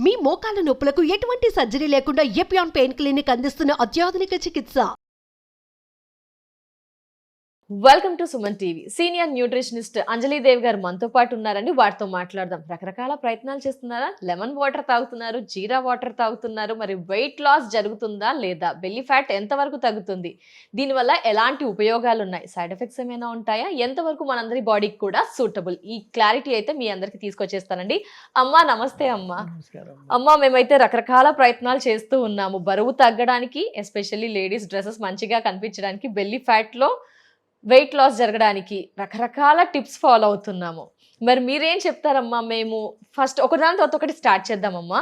మీ మోకాల నొప్పులకు ఎటువంటి సర్జరీ లేకుండా ఎపియాన్ పెయిన్ క్లినిక్ అందిస్తున్న అత్యాధునిక చికిత్స. Welcome to Suman TV. Senior nutritionist Anjali Devi గారు మనతో పాటు ఉన్నారండి. వాటితో మాట్లాడదాం. రకరకాల ప్రయత్నాలు చేస్తున్నారా? లెమన్ వాటర్ తాగుతున్నారు, జీరా వాటర్ తాగుతున్నారు. మరి వెయిట్ లాస్ జరుగుతుందా లేదా? బెల్లీ ఫ్యాట్ ఎంతవరకు తగ్గుతుంది? దీనివల్ల ఎలాంటి ఉపయోగాలు ఉన్నాయి? సైడ్ ఎఫెక్ట్స్ ఏమైనా ఉంటాయా? ఎంతవరకు మనందరి బాడీకి కూడా సూటబుల్? ఈ క్లారిటీ అయితే మీ అందరికి తీసుకొచ్చేస్తానండి. అమ్మా నమస్తే. అమ్మా మేమైతే రకరకాల ప్రయత్నాలు చేస్తూ ఉన్నాము. బరువు తగ్గడానికి, ఎస్పెషల్లీ లేడీస్ డ్రెస్సెస్ మంచిగా కనిపించడానికి, బెల్లీ ఫ్యాట్ లో వెయిట్ లాస్ జరగడానికి రకరకాల టిప్స్ ఫాలో అవుతున్నాము. మరి మీరేం చెప్తారమ్మా? మేము ఫస్ట్ ఒకదాని తర్వాత ఒకటి స్టార్ట్ చేద్దామమ్మా.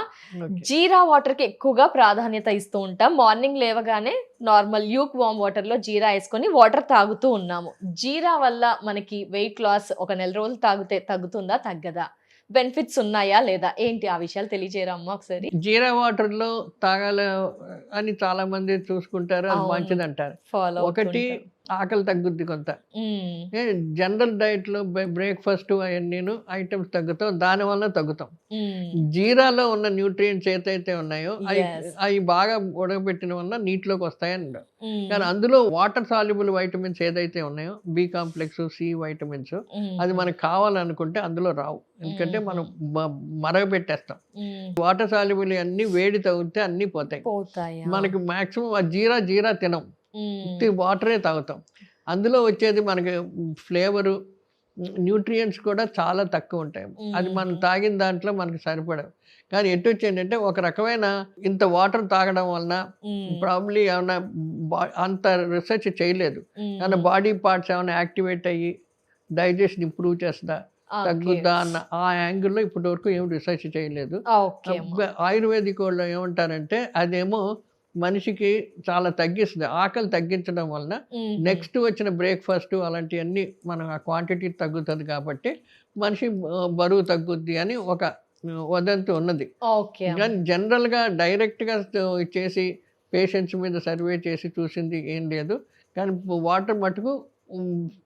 జీరా వాటర్ కి ఎక్కువగా ప్రాధాన్యత ఇస్తూ ఉంటాం. మార్నింగ్ లేవగానే నార్మల్ యూక్ వామ్ వాటర్ లో జీరా వేసుకొని వాటర్ తాగుతూ ఉన్నాము. జీరా వల్ల మనకి వెయిట్ లాస్ ఒక నెల రోజులు తాగితే తగ్గుతుందా తగ్గదా? బెనిఫిట్స్ ఉన్నాయా లేదా? ఏంటి ఆ విషయాలు తెలియజేయరా అమ్మా ఒకసారి? జీరా వాటర్ లో తాగాలి అని చాలా మంది చూసుకుంటారు, అది మంచిది అంటారు. ఒకటి ఆకలి తగ్గుద్ది కొంత. జనరల్ డైట్ లో బ్రేక్ఫాస్ట్ అవన్నీ ఐటమ్స్ తగ్గుతాం, దాని వల్ల తగ్గుతాం. జీరాలో ఉన్న న్యూట్రియంట్స్ ఏదైతే ఉన్నాయో అవి బాగా ఉడకబెట్టిన వల్ల నీటిలోకి వస్తాయని. కానీ అందులో వాటర్ సాల్యుబుల్ వైటమిన్స్ ఏదైతే ఉన్నాయో, బి కాంప్లెక్స్, సి వైటమిన్స్, అది మనకు కావాలనుకుంటే అందులో రావు. ఎందుకంటే మనం మరగబెట్టేస్తాం. వాటర్ సాల్యుబుల్ అన్ని వేడి తగ్గితే అన్ని పోతాయి. మనకి మాక్సిమం ఆ జీరా తినం, వాటరే తాగుతాం. అందులో వచ్చేది మనకి ఫ్లేవరు, న్యూట్రియంట్స్ కూడా చాలా తక్కువ ఉంటాయి. అది మనం తాగిన దాంట్లో మనకి సరిపడవు. కానీ ఎటు వచ్చేంటంటే ఒక రకమైన ఇంత వాటర్ తాగడం వలన ప్రాబ్లీ ఏమైనా అంత రీసెర్చ్ చేయలేదు, కానీ బాడీ పార్ట్స్ ఏమైనా యాక్టివేట్ అయ్యి డైజెషన్ ఇంప్రూవ్ చేస్తా తగ్గుద్దా అన్న ఆ యాంగిల్లో ఇప్పటి వరకు ఏం రీసెర్చ్ చేయలేదు. ఆయుర్వేదిక్ వాళ్ళు ఏమంటారంటే అదేమో మనిషికి చాలా తగ్గిస్తుంది. ఆకలి తగ్గించడం వలన నెక్స్ట్ వచ్చిన బ్రేక్ఫాస్ట్ అలాంటివన్నీ మనం ఆ క్వాంటిటీ తగ్గుతుంది, కాబట్టి మనిషి బరువు తగ్గుద్ది అని ఒక వదంతి ఉన్నది. కానీ జనరల్గా డైరెక్ట్గా చేసి పేషెంట్స్ మీద సర్వే చేసి చూసింది ఏం లేదు. కానీ వాటర్ మటుకు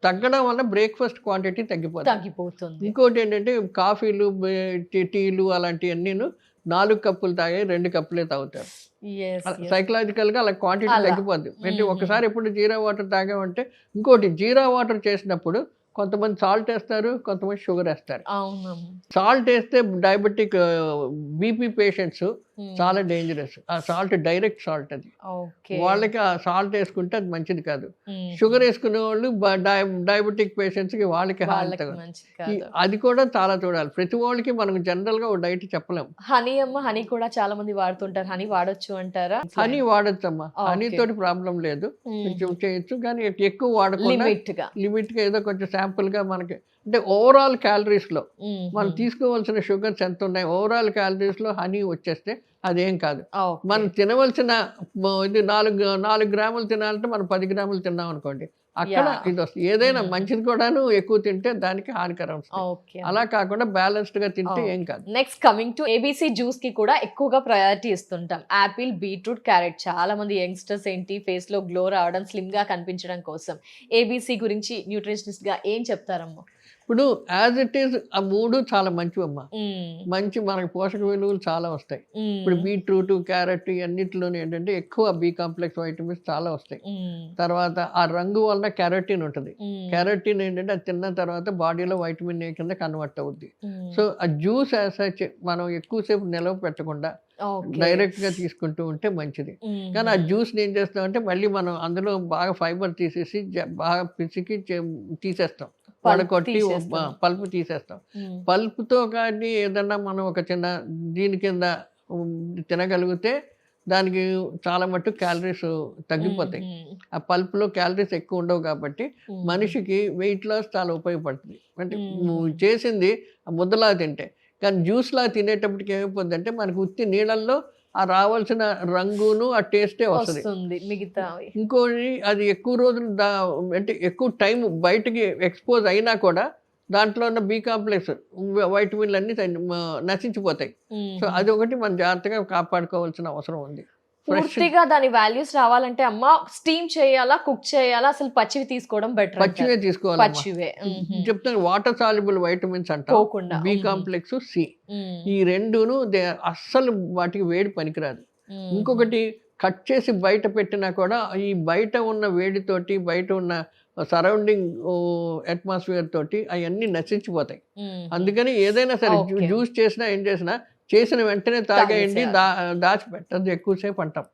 తగ్గడం వల్ల బ్రేక్ఫాస్ట్ క్వాంటిటీ తగ్గిపోతుంది. ఇంకోటి ఏంటంటే కాఫీలు, టీలు అలాంటివన్నీ 4 కప్పులు తాగే 2 కప్పులే తాగుతారు. సైకలాజికల్ గా అలా క్వాంటిటీ తగ్గిపోద్ది. అంటే ఒకసారి ఎప్పుడు జీరా వాటర్ తాగామంటే, ఇంకోటి జీరా వాటర్ చేసినప్పుడు కొంతమంది సాల్ట్ వేస్తారు, కొంతమంది షుగర్ వేస్తారు. సాల్ట్ వేస్తే డయాబెటిక్ బీపీ పేషెంట్స్ చాలా డేంజరస్. ఆ సాల్ట్ డైరెక్ట్ సాల్ట్, అది వాళ్ళకి ఆ సాల్ట్ వేసుకుంటే అది మంచిది కాదు. షుగర్ వేసుకునే వాళ్ళు డయాబెటిక్ పేషెంట్స్ కి వాళ్ళకి అది కూడా చాలా చూడాలి. ప్రతి వాళ్ళకి మనం జనరల్ గా డైట్ చెప్పలేము. హనీ కూడా చాలా మంది వాడుతుంటారు. హనీ వాడొచ్చు అంటారా? హనీ వాడచ్చు అమ్మా, హనీ తోటి ప్రాబ్లం లేదు, చేయొచ్చు. కానీ ఎక్కువ వాడకుండా లిమిట్ గా ఏదో కొంచెం శాంపుల్ గా మనకి, అంటే ఓవరాల్ క్యాలరీస్ లో మనం తీసుకోవాల్సిన షుగర్స్ ఎంత ఉన్నాయి, ఓవరాల్ క్యాలరీస్ లో హనీ వచ్చేస్తే అదేం కాదు. మనం తినవలసిన ఇది 4 గ్రాములు తినాలంటే మనం 10 గ్రాములు తిన్నాం అనుకోండి, అక్కడ ఇది వస్తుంది. ఏదైనా మంచిది కూడాను ఎక్కువ తింటే దానికి హానికరం. అలా కాకుండా బ్యాలెన్స్డ్ గా తింటే ఏం కాదు. Next coming to ABC juice కి కూడా ఎక్కువగా ప్రయారిటీ ఇస్తుంటాం. Apple, beetroot, carrot. చాలా మంది యంగ్స్టర్స్ ఏంటి ఫేస్ లో గ్లో రావడం, స్లిమ్ గా కనిపించడం కోసం ఏబీసీ గురించి న్యూట్రిషనిస్ట్ గా ఏం చెప్తారమ్మా? ఇప్పుడు యాజ్ ఇట్ ఈస్ ఆ 3 చాలా మంచివమ్మా. మంచి మనకి పోషక విలువలు చాలా వస్తాయి. ఇప్పుడు బీట్రూట్, క్యారెట్ అన్నిటిలోనే ఏంటంటే ఎక్కువ బి కాంప్లెక్స్ వైటమిన్స్ చాలా వస్తాయి. తర్వాత ఆ రంగు వలన క్యారోటిన్ ఉంటుంది. క్యారోటిన్ ఏంటంటే అది తిన్న తర్వాత బాడీలో వైటమిన్ ఏ కింద కన్వర్ట్ అవుద్ది. సో ఆ జ్యూస్ మనం ఎక్కువసేపు నిలవ పెట్టకుండా డైరెక్ట్ గా తీసుకుంటూ ఉంటే మంచిది. కానీ ఆ జ్యూస్ ఏం చేస్తామంటే మళ్ళీ మనం అందులో బాగా ఫైబర్ తీసేసి బాగా పిసికి తీసేస్తాం, వడకొట్టి పల్పు తీసేస్తాం. పల్పుతో కానీ ఏదన్నా మనం ఒక చిన్న దీని కింద తినగలిగితే దానికి చాలా మట్టుకు క్యాలరీస్ తగ్గిపోతాయి. ఆ పల్పులో క్యాలరీస్ ఎక్కువ ఉండవు, కాబట్టి మనిషికి వెయిట్ లాస్ చాలా ఉపయోగపడుతుంది. అంటే చేసింది ముద్దలా తింటే. కానీ జ్యూస్లా తినేటప్పటికి ఏమైపోద్ది అంటే మనకు ఉత్తి నీళ్ళల్లో ఆ రావాల్సిన రంగును ఆ టేస్టే వస్తుంది. ఇంకోటి అది ఎక్కువ రోజులు అంటే ఎక్కువ టైం బయటకి ఎక్స్పోజ్ అయినా కూడా దాంట్లో ఉన్న బి కాంప్లెక్స్ వైటమిన్లు అన్నీ నశించిపోతాయి. సో అది ఒకటి మనం జాగ్రత్తగా కాపాడుకోవాల్సిన అవసరం ఉంది. పూర్తిగా దాని వాల్యూస్ రావాలంటే అమ్మ స్టీమ్ చేయాలా, కుక్ చేయాలా, అసలు పచ్చివి తీసుకోవడం బెటర్. పచ్చివే తీసుకోవాలి. పచ్చివే చెప్తాను, వాటర్ సాల్యుబుల్ వైటమిన్స్ అంటాం, బి కాంప్లెక్స్, సి, ఈ రెండును అస్సలు వాటికి వేడి పనికిరాదు. ఇంకొకటి కట్ చేసి బయట పెట్టినా కూడా ఈ బయట ఉన్న వేడితోటి, బయట ఉన్న సరౌండింగ్ అట్మాస్ఫియర్ తోటి అవన్నీ నశించిపోతాయి. అందుకని ఏదైనా సరే జ్యూస్ చేసినా ఏం చేసినా చేసిన వెంటనే తాగేయండి, దాచిపెట్టదు ఎక్కువసేపు అంటాం.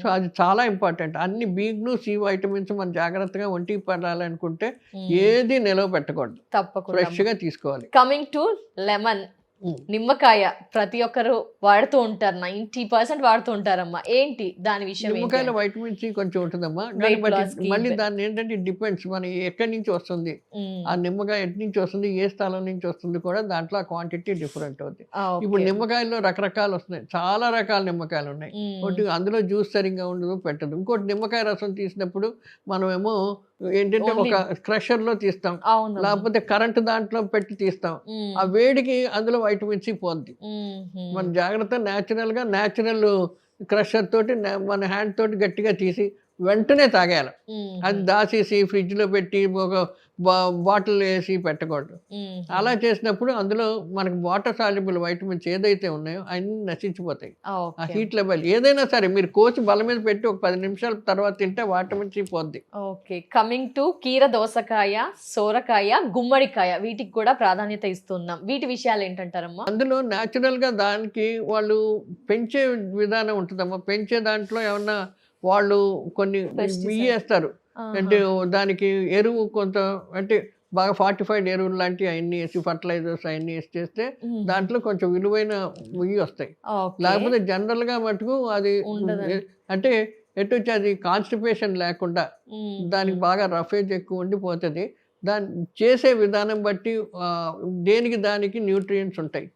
సో అది చాలా ఇంపార్టెంట్. అన్ని బీగ్ను, సి వైటమిన్స్ మనం జాగ్రత్తగా ఒంటికి పడాలనుకుంటే ఏది నిలవ పెట్టకూడదు, తప్పకుండా ఫ్రెష్ గా తీసుకోవాలి. కమింగ్ టు లెమన్, నిమ్మకాయ ప్రతి ఒక్కరు వాడుతూ ఉంటారు, 90% వాడుతూ ఉంటారమ్మా. ఏంటి దాని విషయం? నిమ్మకాయలో వైటమిన్ సి కొంచెం ఉంటుందమ్మా. మళ్ళీ దాన్ని ఏంటంటే డిపెండ్స్ మన ఎక్కడి నుంచి వస్తుంది, ఆ నిమ్మకాయ ఎటు నుంచి వస్తుంది, ఏ స్థలం నుంచి వస్తుంది కూడా దాంట్లో ఆ క్వాంటిటీ డిఫరెంట్ అవుతుంది. ఇప్పుడు నిమ్మకాయల్లో రకరకాలు వస్తున్నాయి, చాలా రకాల నిమ్మకాయలు ఉన్నాయి. ఒకటి అందులో జ్యూస్ సరిగ్గా ఉండదు, పెట్టదు. ఇంకోటి నిమ్మకాయ రసం తీసినప్పుడు మనమేమో ఏంటంటే ఒక క్రషర్ లో తీస్తాం, లేకపోతే కరెంట్ దాంట్లో పెట్టి తీస్తాం. ఆ వేడికి అందులో వైటమిన్ సి పోద్ది. మన జాగ్రత్త న్యాచురల్ క్రషర్ తోటి మన హ్యాండ్ తోటి గట్టిగా తీసి వెంటనే తాగేయాలి. అది దాచేసి ఫ్రిడ్జ్ లో పెట్టి ఒక బాటిల్ వేసి పెట్టకూడదు. అలా చేసినప్పుడు అందులో మనకు వాటర్ సాల్యుబుల్ వైటమిన్స్ ఏదైతే ఉన్నాయో అన్ని నశించిపోతాయి. ఆ హీట్ లెవెల్ ఏదైనా సరే మీరు కోసి బల మీద పెట్టి ఒక 10 నిమిషాల తర్వాత తింటే వైటమిన్ సి పోద్ది. ఓకే, కమింగ్ టు కీర దోసకాయ, సోరకాయ, గుమ్మడికాయ, వీటికి కూడా ప్రాధాన్యత ఇస్తున్నాం. వీటి విషయాలు ఏంటంటారమ్మా? అందులో న్యాచురల్ గా దానికి వాళ్ళు పెంచే విధానం ఉంటుందమ్మా. పెంచే దాంట్లో ఏమన్నా వాళ్ళు కొన్ని వేస్తారు, అంటే దానికి ఎరువు కొంత, అంటే బాగా ఫార్టిఫైడ్ ఎరువులు లాంటివి అవన్నీ వేసి, ఫర్టిలైజర్స్ అవన్నీ వేసి చేస్తే దాంట్లో కొంచెం విలువైన ఇవి వస్తాయి. లేకపోతే జనరల్ గా మటుకు అది అంటే ఎటు వచ్చి అది కాన్స్టిపేషన్ లేకుండా దానికి బాగా రఫేజ్ ఎక్కువ ఉండిపోతుంది. దాన్ని చేసే విధానం బట్టి దేనికి దానికి న్యూట్రియంట్స్ ఉంటాయి.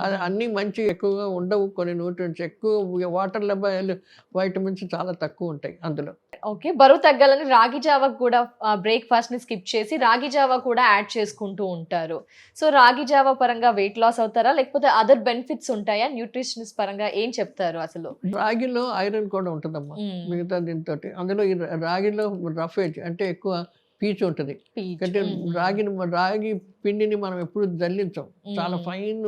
అది అన్ని మంచి ఎక్కువగా ఉండవు, కొన్ని న్యూట్రియంట్స్ ఎక్కువ, వాటర్ లెవెల్ వైటమిన్స్ చాలా తక్కువ ఉంటాయి అందులో. ఓకే, బరువు తగ్గాలని రాగి జావా కూడా బ్రేక్ఫాస్ట్ ని స్కిప్ చేసి రాగి జావా కూడా యాడ్ చేసుకుంటూ ఉంటారు. సో రాగి జావా పరంగా వెయిట్ లాస్ అవుతారా, లేకపోతే అదర్ బెనిఫిట్స్ ఉంటాయా? న్యూట్రిషనిస్ట్ పరంగా ఏం చెప్తారు? అసలు రాగిలో ఐరన్ కూడా ఉంటుందమ్మా మిగతా దీంతో. అందులో ఈ రాగిలో రఫేజ్ అంటే ఎక్కువ పీచు ఉంటుంది. అంటే రాగి పిండిని మనం ఎప్పుడు జల్లించాం, చాలా ఫైన్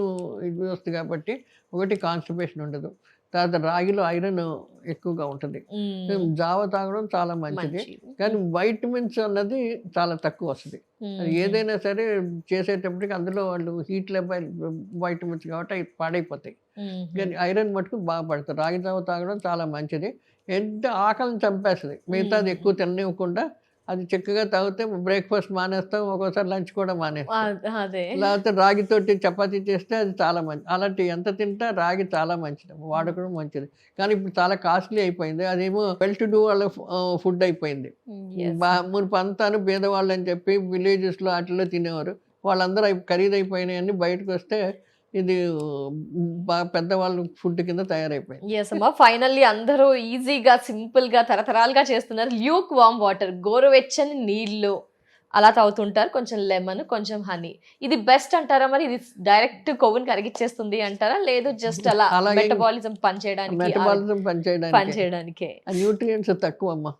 ఇది వస్తుంది కాబట్టి ఒకటి కాన్స్టిపేషన్ ఉండదు. తర్వాత రాగిలో ఐరన్ ఎక్కువగా ఉంటుంది. జావ తాగడం చాలా మంచిది, కానీ వైటమిన్స్ అన్నది చాలా తక్కువ వస్తుంది. ఏదైనా సరే చేసేటప్పటికి అందులో వాళ్ళు హీట్ లెవెల్ వైటమిన్స్ కాబట్టి అవి పాడైపోతాయి. కానీ ఐరన్ మటుకు బాగా పడుతుంది. రాగి జావ తాగడం చాలా మంచిది. ఎంత ఆకలిని చంపేస్తుంది, మిగతాది ఎక్కువ తిననివ్వకుండా అది చక్కగా తాగితే బ్రేక్ఫాస్ట్ మానేస్తాం, ఒక్కోసారి లంచ్ కూడా మానేస్తాం. లేకపోతే రాగితోటి చపాతీ చేస్తే అది చాలా మంచిది. అలాంటి ఎంత తింటా రాగి చాలా మంచిది, వాడకడం మంచిది. కానీ ఇప్పుడు చాలా కాస్ట్లీ అయిపోయింది, అదేమో వెల్ టు డూ వాళ్ళ ఫుడ్ అయిపోయింది. మునుపు అంతాను పేదవాళ్ళు అని చెప్పి విలేజెస్లో వాటిల్లో తినేవారు, వాళ్ళందరూ ఖరీదైపోయినాయి అని బయటకు వస్తే ఇది పెద్దవాళ్ళు ఫుడ్ కింద తయారైపోయింది. ఫైనల్లీ అందరూ ఈజీగా సింపుల్ గా తరతరాలుగా చేస్తున్నారు. ల్యూక్ వామ్ వాటర్, గోరువెచ్చని నీళ్లు అలా తాగుతుంటారు, కొంచెం లెమన్, కొంచెం హనీ. ఇది బెస్ట్ అంటారా? మరి ఇది డైరెక్ట్ కొవ్వుని కరిగిచ్చేస్తుంది అంటారా, లేదు జస్ట్ అలా మెటబాలిజం పనిచేయడానికి? న్యూట్రియంట్స్ తక్కువ అమ్మా,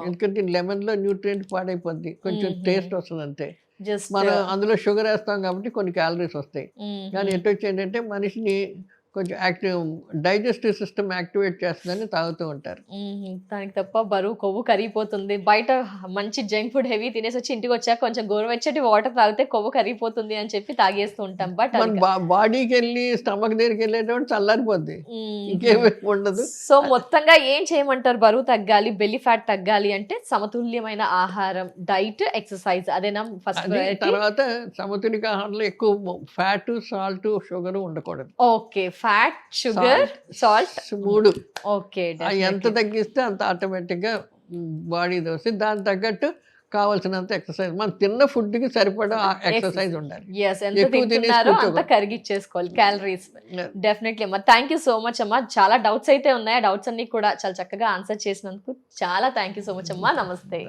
ఎందుకంటే లెమన్ లో న్యూట్రియంట్ పాడైపోద్ది, కొంచెం టేస్ట్ వస్తుంది అంతే. మనం అందులో షుగర్ వేస్తాం కాబట్టి కొన్ని క్యాలరీస్ వస్తాయి, కానీ ఎటు వచ్చి ఏంటంటే మనిషిని కొంచెం యాక్టివ్, డైజెస్టివ్ సిస్టమ్ యాక్టివేట్ చేస్తుందని తాగుతూ ఉంటారు. దానికి తప్ప బరువు కొవ్వు కరిగిపోతుంది. బయట మంచి జంక్ ఫుడ్ హెవీ తినేసి వచ్చి ఇంటికి వచ్చాక కొంచెం గోరువెచ్చటి వాటర్ తాగితే కొవ్వు కరిగిపోతుంది అని చెప్పి తాగేస్తూ ఉంటాం. బట్ బాడీకి వెళ్ళి స్టమక్ దగ్గరికి వెళ్ళేటప్పుడు చల్లారిపోద్ది, ఇంకేమీ ఉండదు. సో మొత్తంగా ఏం చేయమంటారు? బరువు తగ్గాలి, బెల్లీ ఫ్యాట్ తగ్గాలి అంటే సమతుల్యమైన ఆహారం, డైట్, ఎక్సర్సైజ్, అదేనా ఫస్ట్? తర్వాత సమతుల్య ఆహారంలో ఎక్కువ ఫ్యాట్, సాల్ట్, షుగర్ ఉండకూడదు. Okay, fat, sugar, salt, 3. Okay, ఎంత తగ్గిస్తే అంత ఆటోమేటిక్ గా బాడీ వస్తుంది. దాని తగ్గట్టు కావాల్సినంత ఎక్సర్సైజ్, మనం తిన్న ఫుడ్ కి సరిపడా ఎక్సర్సైజ్ ఉండాలి. ఎంత తింటున్నారో అంత కరిగిచ్చేసుకోవాలి క్యాలరీస్. డెఫినెట్లీ అమ్మా, థ్యాంక్ యూ సో మచ్ అమ్మా. చాలా డౌట్స్ అయితే ఉన్నాయి, ఆ డౌట్స్ అన్ని కూడా చాలా చక్కగా ఆన్సర్ చేసినందుకు చాలా థ్యాంక్ యూ సో మచ్ అమ్మా. నమస్తే.